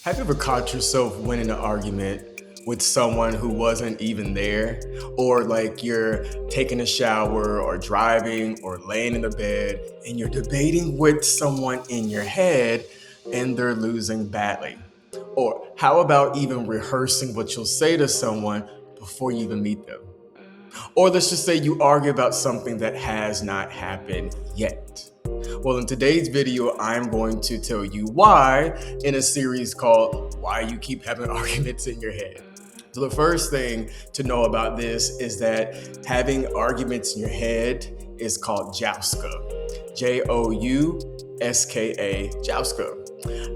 Have you ever caught yourself winning an argument with someone who wasn't even there? Or like you're taking a shower or driving or laying in the bed and you're debating with someone in your head and they're losing badly? Or how about even rehearsing what you'll say to someone before you even meet them? Or let's just say you argue about something that has not happened yet. Well, in today's video, I'm going to tell you why in a series called Why You Keep Having Arguments in Your Head. So, the first thing to know about this is that having arguments in your head is called jouska. Jouska, jouska.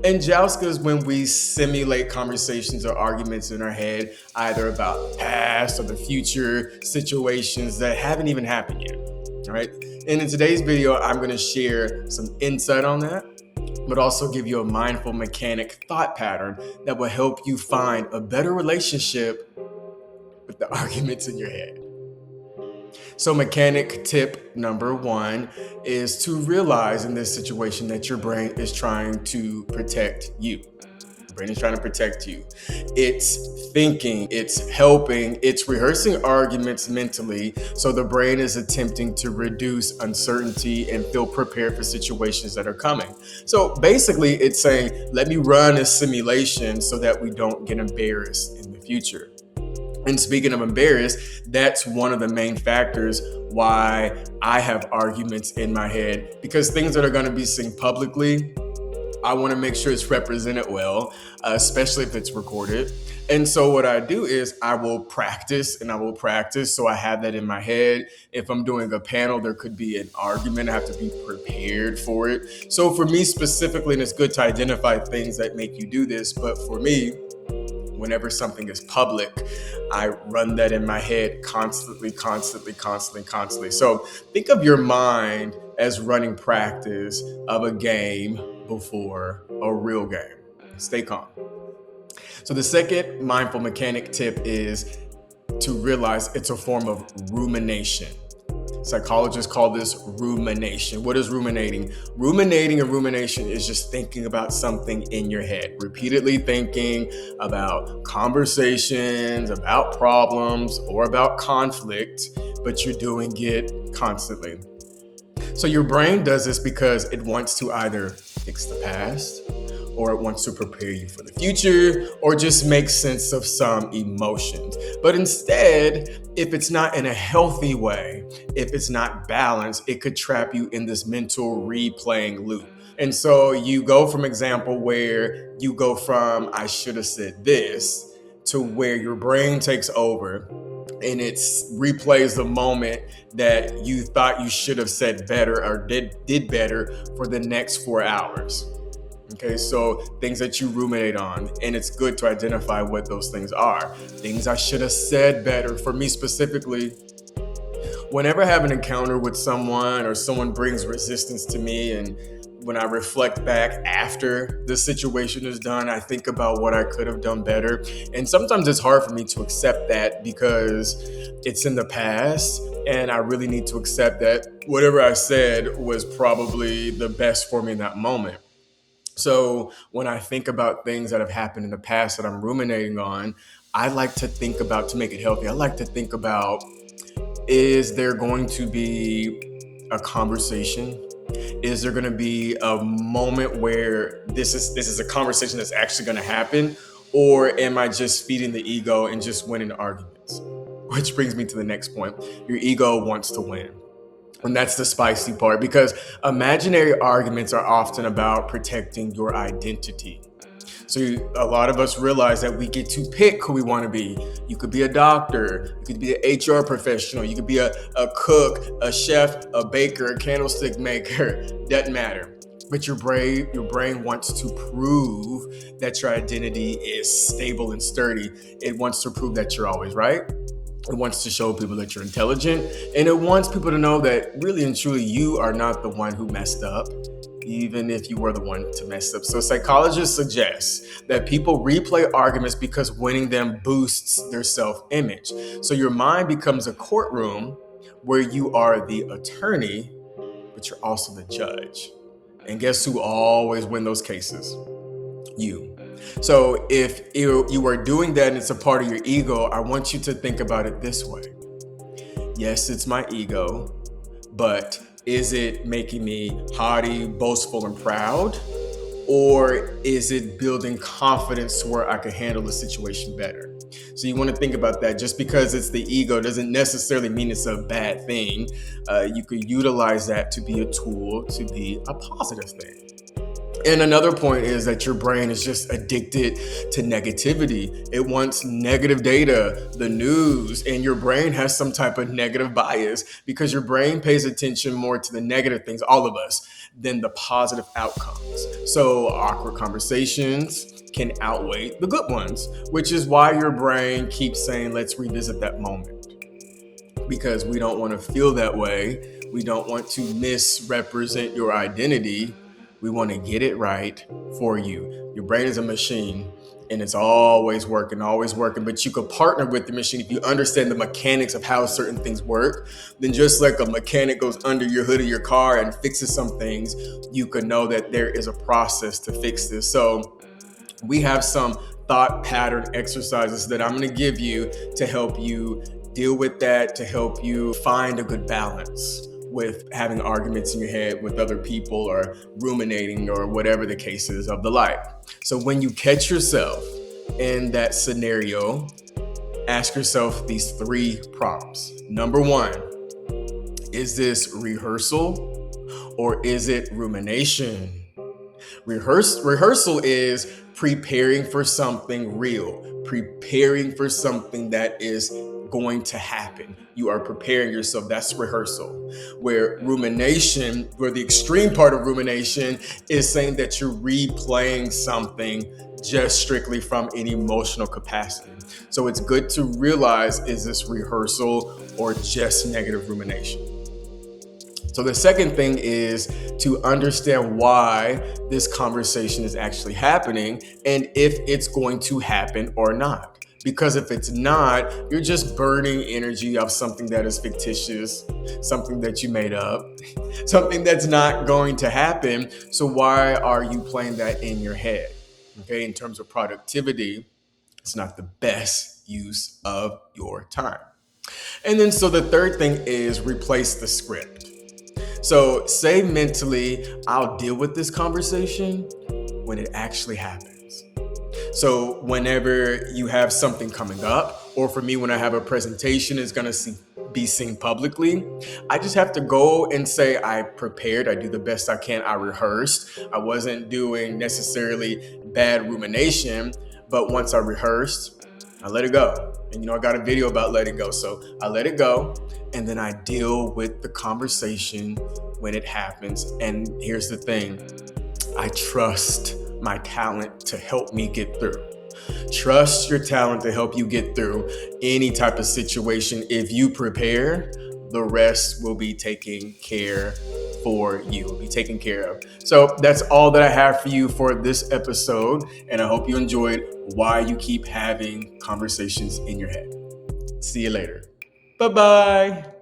And jouska is when we simulate conversations or arguments in our head, either about past or the future situations that haven't even happened yet. All right. And in today's video, I'm going to share some insight on that, but also give you a mindful mechanic thought pattern that will help you find a better relationship with the arguments in your head. So, mechanic tip number one is to realize in this situation that your brain is trying to protect you. The brain is trying to protect you. It's thinking, it's helping, it's rehearsing arguments mentally. So the brain is attempting to reduce uncertainty and feel prepared for situations that are coming. So basically, it's saying, let me run a simulation so that we don't get embarrassed in the future. And speaking of embarrassed, that's one of the main factors why I have arguments in my head, because things that are going to be seen publicly, I want to make sure it's represented well, especially if it's recorded. And so what I do is I will practice and I will practice. So I have that in my head. If I'm doing a panel, there could be an argument. I have to be prepared for it. So for me specifically, and it's good to identify things that make you do this, but for me, whenever something is public, I run that in my head constantly. So think of your mind as running practice of a game before a real game. Stay calm. So the second mindful mechanic tip is to realize it's a form of rumination. Psychologists call this rumination. What is ruminating? Ruminating and rumination is just thinking about something in your head, repeatedly thinking about conversations, about problems, or about conflict, but you're doing it constantly. So your brain does this because it wants to either fix the past, or it wants to prepare you for the future, or just make sense of some emotions. But instead, if it's not in a healthy way, if it's not balanced, it could trap you in this mental replaying loop. And so you go from example where you go from I should have said this to where your brain takes over and it replays the moment that you thought you should have said better or did better for the next 4 hours. Okay, so things that you ruminate on, and it's good to identify what those things are. Things I should have said better. For me specifically, whenever I have an encounter with someone or someone brings resistance to me, and when I reflect back after the situation is done, I think about what I could have done better. And sometimes it's hard for me to accept that because it's in the past, and I really need to accept that whatever I said was probably the best for me in that moment. So when I think about things that have happened in the past that I'm ruminating on, I like to think about, to make it healthy, I like to think about, is there going to be a conversation? Is there going to be a moment where this is a conversation that's actually going to happen? Or am I just feeding the ego and just winning arguments? Which brings me to the next point. Your ego wants to win. And that's the spicy part, because imaginary arguments are often about protecting your identity. So a lot of us realize that we get to pick who we want to be. You could be a doctor, you could be an HR professional, you could be a cook, a chef, a baker, a candlestick maker, doesn't matter. But your brain wants to prove that your identity is stable and sturdy. It wants to prove that you're always right. It wants to show people that you're intelligent, and it wants people to know that really and truly you are not the one who messed up, even if you were the one to mess up. So psychologists suggest that people replay arguments because winning them boosts their self-image. So your mind becomes a courtroom where you are the attorney, but you're also the judge. And guess who always wins those cases? You. So if you are doing that and it's a part of your ego, I want you to think about it this way. Yes, it's my ego, but is it making me haughty, boastful, and proud? Or is it building confidence to where I can handle the situation better? So you want to think about that. Just because it's the ego doesn't necessarily mean it's a bad thing. You could utilize that to be a tool, to be a positive thing. And another point is that your brain is just addicted to negativity. It wants negative data, the news, and your brain has some type of negative bias because your brain pays attention more to the negative things, all of us, than the positive outcomes. So awkward conversations can outweigh the good ones, which is why your brain keeps saying, let's revisit that moment. Because we don't want to feel that way. We don't want to misrepresent your identity. We want to get it right for you. Your brain is a machine and it's always working, but you could partner with the machine if you understand the mechanics of how certain things work. Then just like a mechanic goes under your hood of your car and fixes some things, you could know that there is a process to fix this. So we have some thought pattern exercises that I'm going to give you to help you deal with that, to help you find a good balance with having arguments in your head with other people or ruminating or whatever the case is of the life. So when you catch yourself in that scenario, ask yourself these 3 prompts. Number 1, is this rehearsal or is it rumination? Rehearsal is preparing for something real, preparing for something that is going to happen. You are preparing yourself. That's rehearsal. Where rumination, where the extreme part of rumination is saying that you're replaying something just strictly from an emotional capacity. So it's good to realize, is this rehearsal or just negative rumination? So the second thing is to understand why this conversation is actually happening and if it's going to happen or not. Because if it's not, you're just burning energy off something that is fictitious, something that you made up, something that's not going to happen. So why are you playing that in your head? Okay, in terms of productivity, it's not the best use of your time. And then so the third thing is replace the script. So say mentally, I'll deal with this conversation when it actually happens. So whenever you have something coming up, or for me, when I have a presentation is going to be seen publicly, I just have to go and say, I prepared, I do the best I can, I rehearsed. I wasn't doing necessarily bad rumination, but once I rehearsed, I let it go. And I got a video about letting go. So I let it go and then I deal with the conversation when it happens. And here's the thing, I trust my talent to help me get through. Trust your talent to help you get through any type of situation. If you prepare, the rest will be taken care for you, will be taken care of. So that's all that I have for you for this episode. And I hope you enjoyed why you keep having conversations in your head. See you later. Bye-bye.